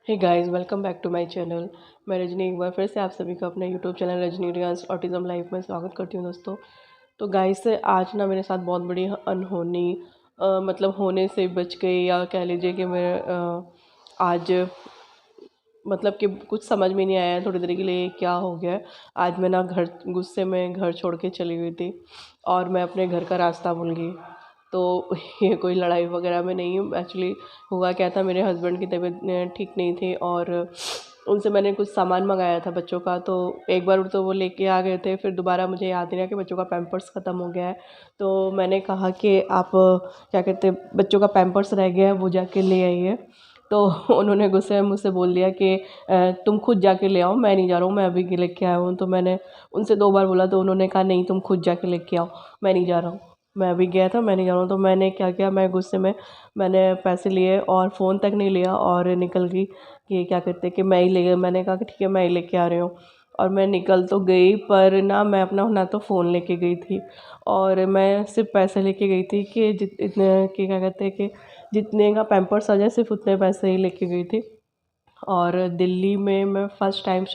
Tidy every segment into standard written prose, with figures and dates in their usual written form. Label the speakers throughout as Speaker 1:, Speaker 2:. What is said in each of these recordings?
Speaker 1: Hey guys, welcome back to my channel. मैं रजनी एक बार फिर से आप सभी का अपने YouTube channel Rajni Riyans autism life में स्वागत करती हूँ दोस्तों। तो गाइस आज ना मेरे साथ बहुत बड़ी अनहोनी मतलब होने से बच गई, या कह लीजिए कि मैं आज मतलब कि कुछ समझ में नहीं आया थोड़ी देर के लिए क्या हो गया है। आज मैं ना घर गुस्से में घर छोड़ के चली गई थी और मैं अपने घर का रास्ता भूल गई। तो ये कोई लड़ाई वगैरह में नहीं हूँ एक्चुअली। हुआ क्या था, मेरे हस्बैंड की तबीयत ठीक नहीं थी और उनसे मैंने कुछ सामान मंगाया था बच्चों का। तो एक बार तो वो लेके आ गए थे, फिर दोबारा मुझे याद नहीं रहा कि बच्चों का पैम्पर्स ख़त्म हो गया है। तो मैंने कहा कि आप क्या कहते हैं, बच्चों का पैम्पर्स रह गया है वो जाके ले आइए। तो उन्होंने गुस्से में मुझसे बोल दिया कि तुम खुद जाके ले आओ, मैं नहीं जा रहा हूँ, मैं अभी लेके आया हूँ। तो मैंने उनसे 2 बार बोला तो उन्होंने कहा नहीं, तुम खुद जाके लेके आओ, मैं नहीं जा रहा हूँ, मैं अभी गया था, मैं नहीं जा रहा हूँ। तो मैंने क्या किया, मैं गुस्से में मैंने पैसे लिए और फ़ोन तक नहीं लिया और निकल गई कि क्या कहते हैं कि मैं ही ले गई। मैंने कहा कि ठीक है, मैं ही लेके आ रही हूँ। और मैं निकल तो गई, पर ना मैं अपना ना तो फ़ोन लेके गई थी और मैं सिर्फ पैसे लेके गई थी कि इतने कि क्या कहते हैं कि जितने का पैम्पर्स आ जाए सिर्फ उतने पैसे ही लेके गई थी। और दिल्ली में मैं फ़र्स्ट टाइम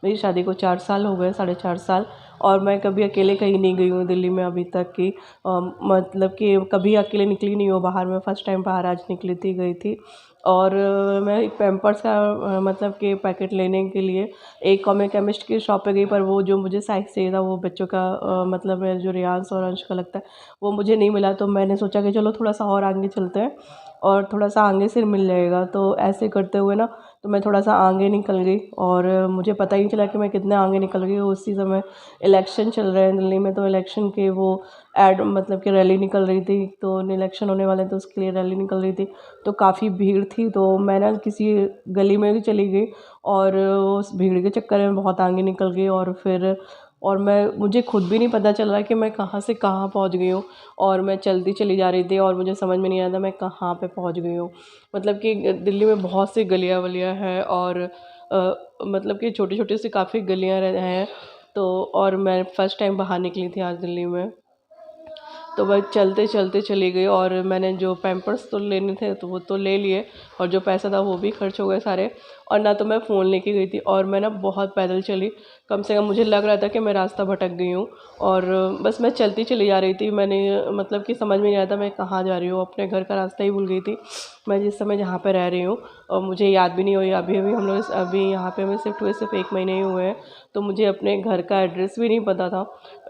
Speaker 1: मेरी शादी को 4 साल हो गए, 4.5 साल। और मैं कभी अकेले कहीं नहीं गई हूँ दिल्ली में अभी तक कि मतलब कि कभी अकेले निकली नहीं हूँ बाहर। मैं फ़र्स्ट टाइम बाहर आज निकली थी, गई थी। और मैं एक पैम्पर्स का मतलब कि पैकेट लेने के लिए एक मैं केमिस्ट की शॉप पे गई, पर वो जो मुझे साइज़ चाहिए था वो बच्चों का मतलब जो रियांस और अंश का लगता है वो मुझे नहीं मिला। तो मैंने सोचा कि चलो थोड़ा सा और आगे चलते हैं और थोड़ा सा आगे से मिल जाएगा। तो ऐसे करते हुए ना तो मैं थोड़ा सा आगे निकल गई और मुझे पता ही नहीं चला कि मैं कितने आगे निकल गई। उसी समय इलेक्शन चल रहे हैं दिल्ली में, तो इलेक्शन के वो एड मतलब कि रैली निकल रही थी। तो इलेक्शन होने वाले तो उसके लिए रैली निकल रही थी, तो काफ़ी भीड़ थी। तो मैं ना किसी गली में भी चली गई और उस भीड़ के चक्कर में बहुत आगे निकल गई। और फिर और मैं मुझे खुद भी नहीं पता चल रहा कि मैं कहाँ से कहाँ पहुँच गई हूँ। और मैं चलती चली जा रही थी और मुझे समझ में नहीं आता मैं कहाँ पे पहुँच गई हूँ। मतलब कि दिल्ली में बहुत सी गलियाँ वलियाँ हैं और मतलब कि छोटी छोटी सी काफ़ी गलियाँ हैं। तो और मैं फ़र्स्ट टाइम बाहर निकली थी आज दिल्ली में। तो मैं चलते चलते चली गई और मैंने जो पैम्पर्स तो लेने थे तो वो तो ले लिए और जो पैसा था वो भी खर्च हो गए सारे। और ना तो मैं फ़ोन लेके गई थी और मैं ना बहुत पैदल चली, कम से कम मुझे लग रहा था कि मैं रास्ता भटक गई हूँ। और बस मैं चलती चली जा रही थी, मैंने मतलब कि समझ में नहीं आया था मैं कहाँ जा रही हूँ, अपने घर का रास्ता ही भूल गई थी मैं जिस समय जहाँ पे रह रही हूँ। और मुझे याद भी नहीं हुई, अभी अभी हम लोग अभी यहाँ पे हमें शिफ्ट हुए सिर्फ 1 महीने ही हुए हैं। तो मुझे अपने घर का एड्रेस भी नहीं पता था।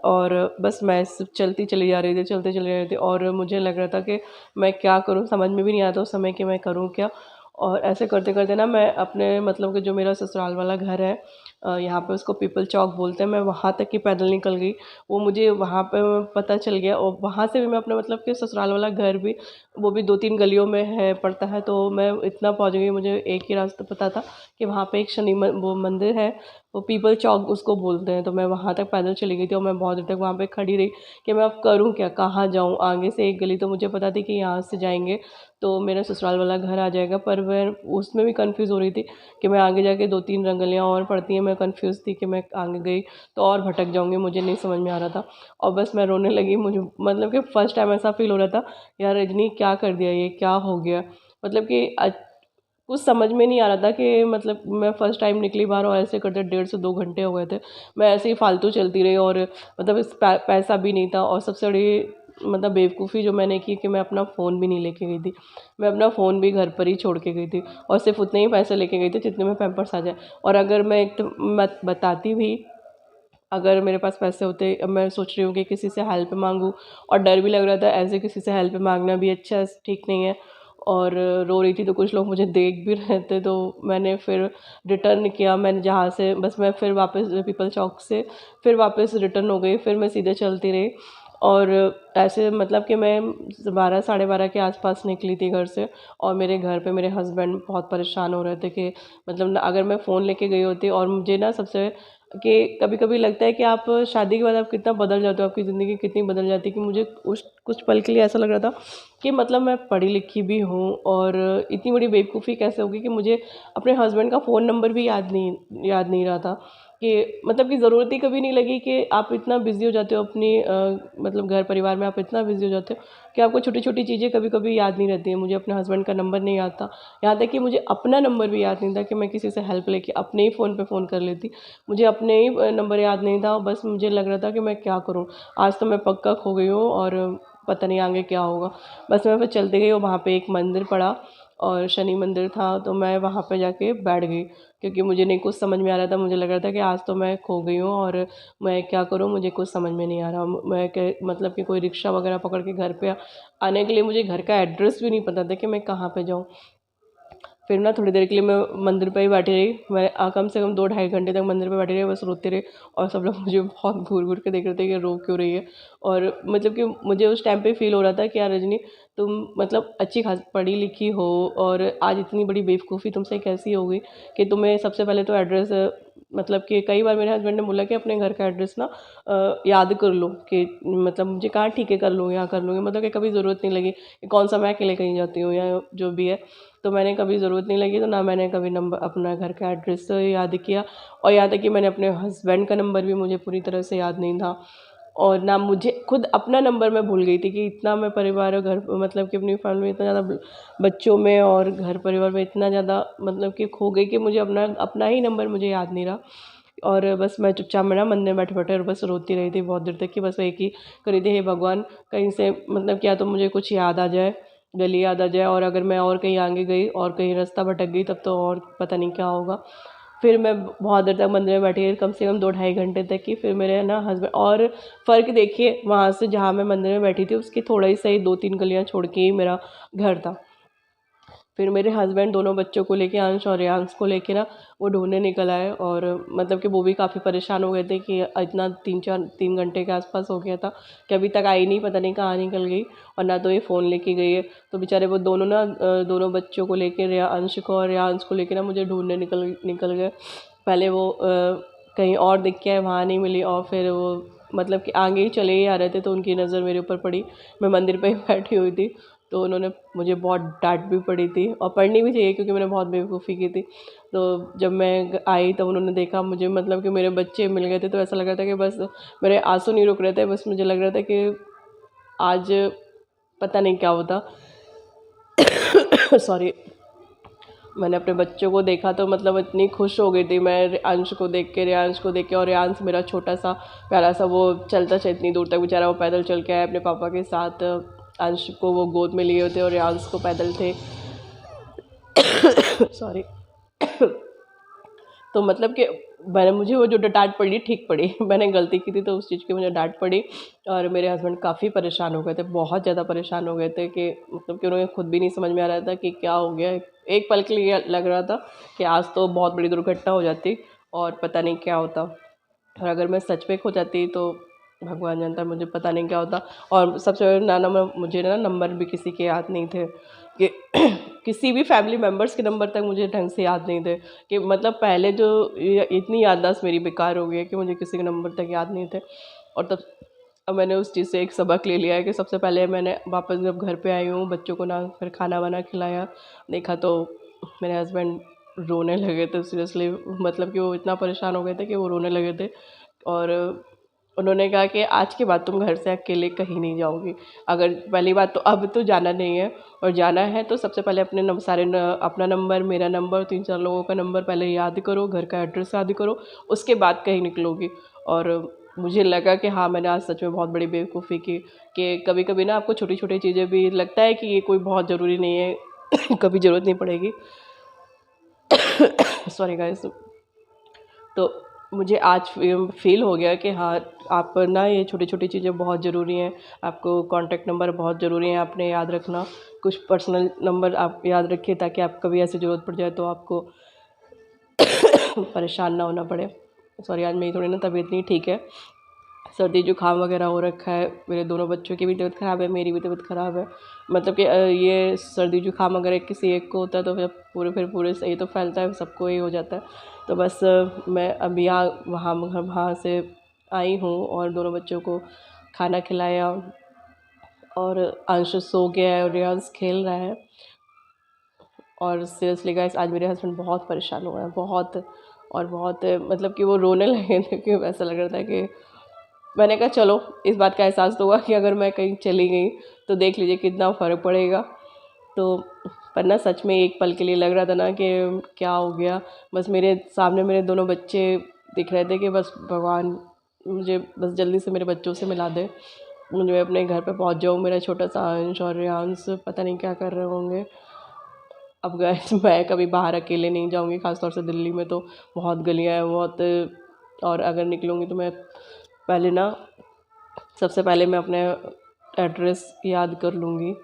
Speaker 1: और बस मैं सिर्फ चलती चली जा रही थी, चलते चली जा रही थी और मुझे लग रहा था कि मैं क्या करूँ, समझ में भी नहीं आता उस समय कि मैं करूँ क्या। और ऐसे करते करते ना मैं अपने मतलब कि जो मेरा ससुराल वाला घर है, यहाँ पे उसको पीपल चौक बोलते हैं, मैं वहाँ तक ही पैदल निकल गई। वो मुझे वहाँ पे पता चल गया और वहाँ से भी मैं अपना मतलब कि ससुराल वाला घर भी वो भी 2-3 गलियों में है पड़ता है। तो मैं इतना पहुँच गई, मुझे एक ही रास्ता पता था कि वहाँ पे एक शनि वो मंदिर है, वो पीपल चौक उसको बोलते हैं। तो मैं वहाँ तक पैदल चली गई थी और मैं बहुत देर तक वहाँ पे खड़ी रही कि मैं अब करूँ क्या, कहाँ जाऊँ। आगे से एक गली तो मुझे पता थी कि यहाँ से जाएंगे तो मेरा ससुराल वाला घर आ जाएगा, पर मैं उसमें भी कंफ्यूज हो रही थी कि मैं आगे जाके 2-3 गलियाँ और पड़ती हैं, मैं कंफ्यूज थी कि मैं आगे गई तो और भटक जाऊँगी, मुझे नहीं समझ में आ रहा था। और बस मैं रोने लगी, मुझे मतलब कि फर्स्ट टाइम ऐसा फील हो रहा था, यार रजनी क्या कर दिया, ये क्या हो गया। मतलब कि कुछ समझ में नहीं आ रहा था कि मतलब मैं फ़र्स्ट टाइम निकली बाहर और ऐसे करते 1.5 से 2 घंटे हो गए थे। मैं ऐसे ही फालतू चलती रही और मतलब इस पैसा भी नहीं था। और सबसे बड़ी मतलब बेवकूफ़ी जो मैंने की कि मैं अपना फ़ोन भी नहीं लेके गई थी। मैं अपना फ़ोन भी घर पर ही छोड़ के गई थी और सिर्फ़ उतने ही पैसे लेके गई थी जितने में पैम्पर्स आ जाए। और अगर मैं एक तो मत बताती भी, अगर मेरे पास पैसे होते, अब मैं सोच रही हूँ कि किसी से हेल्प मांगूँ और डर भी लग रहा था, ऐसे किसी से हेल्प मांगना भी अच्छा ठीक नहीं है। और रो रही थी तो कुछ लोग मुझे देख भी रहे थे, तो मैंने फिर रिटर्न किया। मैंने जहाँ से बस मैं फिर वापस पीपल चौक से फिर वापस रिटर्न हो गई, फिर मैं सीधे चलती रही। और ऐसे मतलब कि मैं 12 साढ़े 12 के आसपास निकली थी घर से। और मेरे घर पे मेरे हस्बैंड बहुत परेशान हो रहे थे कि मतलब अगर मैं फ़ोन लेके गई होती। और मुझे ना सबसे कि कभी कभी लगता है कि आप शादी के बाद आप कितना बदल जाते हो, आपकी ज़िंदगी कितनी बदल जाती है, कि मुझे उस कुछ पल के लिए ऐसा लग रहा था कि मतलब मैं पढ़ी लिखी भी हूँ और इतनी बड़ी बेवकूफ़ी कैसे होगी कि मुझे अपने हस्बैंड का फ़ोन नंबर भी याद नहीं रहा था। कि मतलब कि ज़रूरत ही कभी नहीं लगी कि आप इतना बिज़ी हो जाते हो अपनी मतलब घर परिवार में आप इतना बिज़ी हो जाते हो कि आपको छोटी-छोटी चीज़ें कभी-कभी याद नहीं रहती हैं। मुझे अपने हस्बैंड का नंबर नहीं याद था, यहाँ तक कि मुझे अपना नंबर भी याद नहीं था कि मैं किसी से हेल्प लेके अपने ही फ़ोन पे फ़ोन कर लेती। मुझे अपने ही नंबर याद नहीं था, बस मुझे लग रहा था कि मैं क्या करूँ? आज तो मैं पक्का खो गई हूँ और पता नहीं आगे क्या होगा। बस मैं फिर चलते गई और वहाँ पे एक मंदिर पड़ा और शनि मंदिर था, तो मैं वहाँ पे जाके बैठ गई। क्योंकि मुझे नहीं कुछ समझ में आ रहा था, मुझे लग रहा था कि आज तो मैं खो गई हूँ और मैं क्या करूँ, मुझे कुछ समझ में नहीं आ रहा। मैं कै मतलब कि कोई रिक्शा वगैरह पकड़ के घर पे आने के लिए मुझे घर का एड्रेस भी नहीं पता था कि मैं कहाँ पे जाऊँ। फिर ना थोड़ी देर के लिए मैं मंदिर पे ही बैठी रही। मैं कम से कम 2 ढाई घंटे तक मंदिर पे बैठी रही, बस रोती रही और सब लोग मुझे बहुत घूर-घूर के देख रहे थे कि रो क्यों रही है। और मतलब कि मुझे उस टाइम पे फ़ील हो रहा था कि यार रजनी, तुम मतलब अच्छी खासी पढ़ी-लिखी हो और आज इतनी बड़ी बेवकूफ़ी तुमसे कैसी हो गई कि तुम्हें सबसे पहले तो एड्रेस मतलब कि कई बार मेरे हस्बैंड ने बोला कि अपने घर का एड्रेस ना याद कर लो कि मतलब मुझे कहाँ ठीक है कर लूँ, यहाँ कर लूँगी, मतलब कि कभी ज़रूरत नहीं लगी कि कौन-सा मैं अकेले कहीं जाती हूँ या जो भी है। तो मैंने कभी ज़रूरत नहीं लगी, तो ना मैंने कभी नंबर अपना घर का एड्रेस याद किया और यहाँ तक कि मैंने अपने हस्बैंड का नंबर भी मुझे पूरी तरह से याद नहीं था और ना मुझे खुद अपना नंबर मैं भूल गई थी कि इतना मैं परिवार और घर मतलब कि अपनी फैमिली में इतना ज़्यादा बच्चों में और घर परिवार में इतना ज़्यादा मतलब कि खो गई कि मुझे अपना अपना ही नंबर मुझे याद नहीं रहा। और बस मैं चुपचाप मैं ना मंदिर में बैठे-बैठे और बस रोती रही थी बहुत देर तक कि बस एक ही कर रही थी, हे भगवान कहीं से मतलब क्या तो मुझे कुछ याद आ जाए, गली याद आ जाए और अगर मैं और कहीं आगे गई और कहीं रास्ता भटक गई तब तो और पता नहीं क्या होगा। फिर मैं बहुत देर तक मंदिर में बैठी रही, कम से कम 2 ढाई घंटे तक की। फिर मेरे ना हस्बैंड और फ़र्क देखिए वहाँ से जहाँ मैं मंदिर में बैठी थी उसकी थोड़ा ही सही 2-3 गलियाँ छोड़ के ही मेरा घर था। फिर मेरे हस्बैंड दोनों बच्चों को लेके अंश और रेयांश को लेके ना वो ढूँढने निकल आए और मतलब कि वो भी काफ़ी परेशान हो गए थे कि इतना 3 घंटे के आसपास हो गया था कि अभी तक आई नहीं, पता नहीं कहाँ निकल गई और ना तो ये फ़ोन लेके गई है। तो बेचारे वो दोनों ना दोनों बच्चों को लेके अंश को और रेयांश को लेके ना मुझे ढूँढने निकल निकल गए। पहले वो कहीं और दिख के आए, वहाँ नहीं मिली और फिर वो मतलब कि आगे ही चले ही आ रहे थे तो उनकी नज़र मेरे ऊपर पड़ी। मैं मंदिर पे ही बैठी हुई थी, तो उन्होंने मुझे बहुत डाँट भी पड़ी थी और पड़नी भी चाहिए क्योंकि मैंने बहुत बेवकूफ़ी की थी। तो जब मैं आई तब उन्होंने देखा मुझे, मतलब कि मेरे बच्चे मिल गए थे, तो ऐसा लग रहा था कि बस मेरे आँसू नहीं रुक रहे थे। बस मुझे लग रहा था कि आज पता नहीं क्या होता। सॉरी। मैंने अपने बच्चों को देखा तो मतलब इतनी खुश हो गई थी मैं अंश को देख के, रेयांश को देख के। और रेयांश मेरा छोटा सा प्यारा सा वो चलता था इतनी दूर तक, बेचारा वो पैदल चल के आया अपने पापा के साथ। अंश को वो गोद में लिए हुए थे और रेयांश को पैदल थे। सॉरी। तो मतलब कि मैंने मुझे वो जो डाँट पड़ी ठीक पड़ी। मैंने गलती की थी तो उस चीज़ की मुझे डाँट पड़ी और मेरे हस्बैंड काफ़ी परेशान हो गए थे, बहुत ज़्यादा परेशान हो गए थे कि मतलब कि उन्हें खुद भी नहीं समझ में आ रहा था कि क्या हो गया है। एक पल के लिए लग रहा था कि आज तो बहुत बड़ी दुर्घटना हो जाती और पता नहीं क्या होता और अगर मैं सच में खो जाती तो भगवान जानता है मुझे पता नहीं क्या होता। और सबसे बड़ा ना नंबर मुझे ना नंबर भी किसी के याद नहीं थे कि किसी भी फैमिली मेम्बर्स के नंबर तक मुझे ढंग से याद नहीं थे कि मतलब पहले जो इतनी याददाश्त मेरी बेकार हो गई है कि मुझे किसी के नंबर तक याद नहीं थे। और तब अब मैंने उस चीज़ से एक सबक ले लिया है कि सबसे पहले मैंने वापस जब घर पे आई हूँ बच्चों को ना फिर खाना वाना खिलाया, देखा तो मेरे हस्बैंड रोने लगे थे सीरियसली। मतलब कि वो इतना परेशान हो गए थे कि वो रोने लगे थे और उन्होंने कहा कि आज के बाद तुम घर से अकेले कहीं नहीं जाओगी। अगर पहली बात तो अब तो जाना नहीं है और जाना है तो सबसे पहले अपने अपना नंबर, मेरा नंबर, 3-4 लोगों का नंबर पहले याद करो, घर का एड्रेस याद करो, उसके बाद कहीं निकलोगी। और मुझे लगा कि हाँ, मैंने आज सच में बहुत बड़ी बेवकूफ़ी की कि कभी-कभी ना आपको छोटी-छोटी चीज़ें भी लगता है कि ये कोई बहुत ज़रूरी नहीं है, कभी ज़रूरत नहीं पड़ेगी। Sorry guys. तो मुझे आज फ़ील हो गया कि हाँ, आप ना ये छोटी-छोटी चीज़ें बहुत ज़रूरी हैं। आपको कॉन्टैक्ट नंबर बहुत ज़रूरी हैं, आपने याद रखना। कुछ पर्सनल नंबर आप याद रखिए ताकि आप कभी ऐसी ज़रूरत पड़ जाए तो आपको परेशान ना होना पड़े। सॉरी, आज मेरी थोड़ी ना तबीयत नहीं ठीक है। सर्दी जुकाम वगैरह हो रखा है, मेरे दोनों बच्चों की भी तबीयत ख़राब है, मेरी भी तबीयत ख़राब है। मतलब कि ये सर्दी जुकाम अगर किसी एक को होता है तो फिर पूरे से ये तो फैलता है, सबको ही हो जाता है। तो बस मैं अभी यहाँ वहाँ से आई हूँ और दोनों बच्चों को खाना खिलाया और अंश सो गया है और रेयांश खेल रहा है। और सीरियसली गाइस आज मेरे हस्बैंड बहुत परेशान हुए हैं, बहुत। और बहुत मतलब कि वो रोने लगे थे कि ऐसा लग रहा था कि मैंने कहा चलो इस बात का एहसास तो हुआ कि अगर मैं कहीं चली गई तो देख लीजिए कितना फ़र्क पड़ेगा। तो पर ना सच में एक पल के लिए लग रहा था ना कि क्या हो गया, बस मेरे सामने मेरे दोनों बच्चे दिख रहे थे कि बस भगवान मुझे बस जल्दी से मेरे बच्चों से मिला दे, मुझे अपने घर पे पहुंच जाऊँ। मेरा छोटा सा अंश और रियांश पता नहीं क्या कर रहे होंगे। अब गाइस मैं कभी बाहर अकेले नहीं जाऊंगी, ख़ासतौर से दिल्ली में तो बहुत गलियां हैं बहुत, और अगर निकलूँगी तो मैं पहले ना सबसे पहले मैं अपने एड्रेस याद कर लूँगी।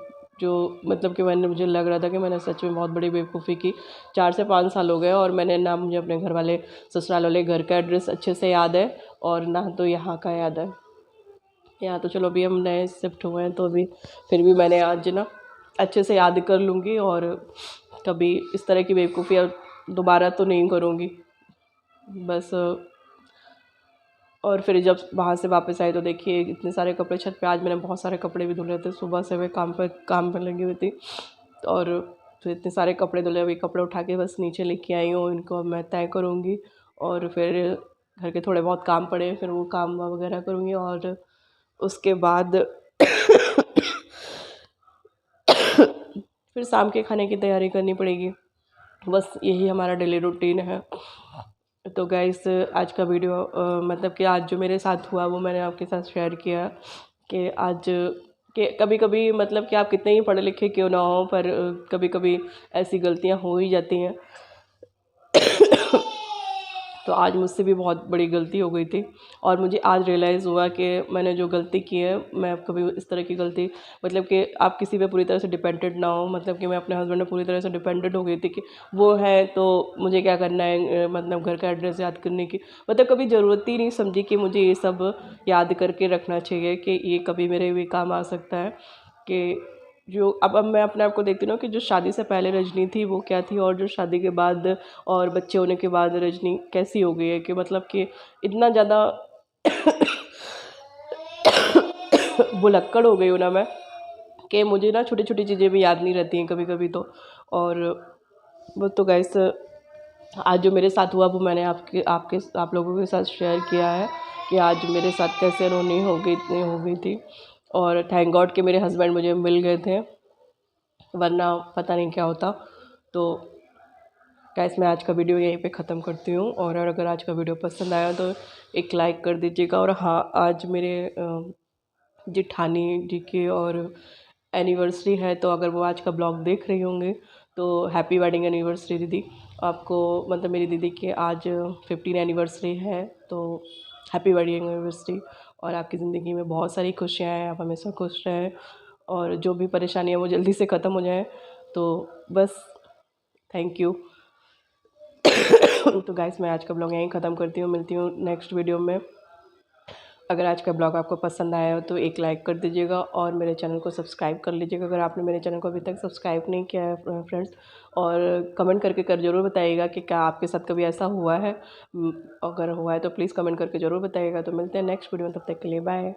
Speaker 1: जो मतलब कि मुझे लग रहा था कि मैंने सच में बहुत बड़ी बेवकूफ़ी की। 4 से 5 साल हो गए और मैंने ना मुझे अपने घर वाले ससुराल वाले घर का एड्रेस अच्छे से याद है और ना तो यहाँ का याद है। यहाँ तो चलो अभी हम नए शिफ्ट हुए हैं तो अभी फिर भी मैंने आज ना अच्छे से याद कर लूँगी और कभी इस तरह की बेवकूफ़ी दोबारा तो नहीं करूँगी बस। और फिर जब वहाँ से वापस आई तो देखिए इतने सारे कपड़े छत पे, आज मैंने बहुत सारे कपड़े भी धुले थे, सुबह से मैं काम पर लगी हुई थी और फिर इतने सारे कपड़े धुले हुए कपड़े उठा के बस नीचे लेके आई हूँ, इनको अब मैं तय करूँगी और फिर घर के थोड़े बहुत काम पड़े फिर वो काम वगैरह करूँगी और उसके बाद फिर शाम के खाने की तैयारी करनी पड़ेगी। बस यही हमारा डेली रूटीन है। तो गाइस आज का वीडियो मतलब कि आज जो मेरे साथ हुआ वो मैंने आपके साथ शेयर किया कि आज कि कभी कभी मतलब कि आप कितने ही पढ़े लिखे क्यों ना हो पर कभी कभी ऐसी गलतियां हो ही जाती हैं। तो आज मुझसे भी बहुत बड़ी गलती हो गई थी और मुझे आज रियलाइज़ हुआ कि मैंने जो गलती की है मैं अब कभी इस तरह की गलती मतलब कि आप किसी पे पूरी तरह से डिपेंडेंट ना हो। मतलब कि मैं अपने हस्बैंड में पूरी तरह से डिपेंडेंट हो गई थी कि वो है तो मुझे क्या करना है, मतलब घर का एड्रेस याद करने की मतलब कभी ज़रूरत ही नहीं समझी कि मुझे ये सब याद करके रखना चाहिए कि ये कभी मेरे भी काम आ सकता है। कि जो अब मैं अपने आप को देखती हूँ ना कि जो शादी से पहले रजनी थी वो क्या थी और जो शादी के बाद और बच्चे होने के बाद रजनी कैसी हो गई है कि मतलब कि इतना ज़्यादा भुलक्कड़ हो गई हूँ ना मैं कि मुझे ना छोटी छोटी चीज़ें भी याद नहीं रहती हैं कभी कभी तो। और वो तो गाइस आज जो मेरे साथ हुआ वो मैंने आप लोगों के साथ शेयर किया है कि आज मेरे साथ कैसे रोनी हो गई थी। और थैंक गॉड कि मेरे हस्बैंड मुझे मिल गए थे, वरना पता नहीं क्या होता। तो गाइस मैं आज का वीडियो यहीं पे ख़त्म करती हूँ और अगर आज का वीडियो पसंद आया तो एक लाइक कर दीजिएगा। और हाँ, आज मेरे जेठानी जी की और एनिवर्सरी है तो अगर वो आज का ब्लॉग देख रही होंगे तो हैप्पी वेडिंग एनिवर्सरी दीदी। आपको मतलब मेरी दीदी की आज 15 एनिवर्सरी है तो हैप्पी वेडिंग एनिवर्सरी। और आपकी ज़िंदगी में बहुत सारी खुशियाँ हैं, आप हमेशा खुश रहें और जो भी परेशानी है वो जल्दी से ख़त्म हो जाए। तो बस थैंक यू। तो गाइस मैं आज का ब्लॉग यहीं ख़त्म करती हूँ, मिलती हूँ नेक्स्ट वीडियो में। अगर आज का ब्लॉग आपको पसंद आया हो तो एक लाइक कर दीजिएगा और मेरे चैनल को सब्सक्राइब कर लीजिएगा अगर आपने मेरे चैनल को अभी तक सब्सक्राइब नहीं किया है फ्रेंड्स। और कमेंट करके ज़रूर बताइएगा कि क्या आपके साथ कभी ऐसा हुआ है। अगर हुआ है तो प्लीज़ कमेंट करके ज़रूर बताइएगा। तो मिलते हैं नेक्स्ट वीडियो में, तब तक के लिए बाय।